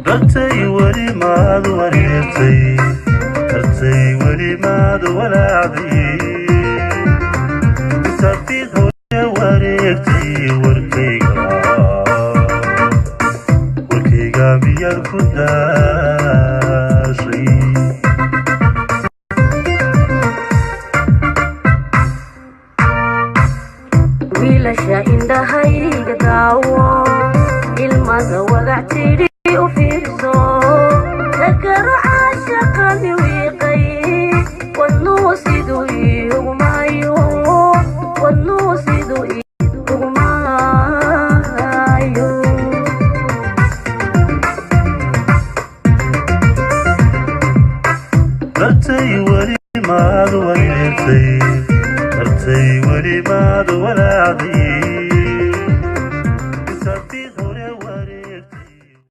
برتي ولي ما وريتي برتي ولي ما ولعدي تفيد يا وريتي وركيغا بيا الكداشي wiilasha indhahayga daawo ilmada wagactiri u fiirso dakaro caashaqani wiiqay wadnuu siduu iigu maayo wadnuu siduu iigu maayo برتي ولي ما وريتي برتي ولي ما ولعدي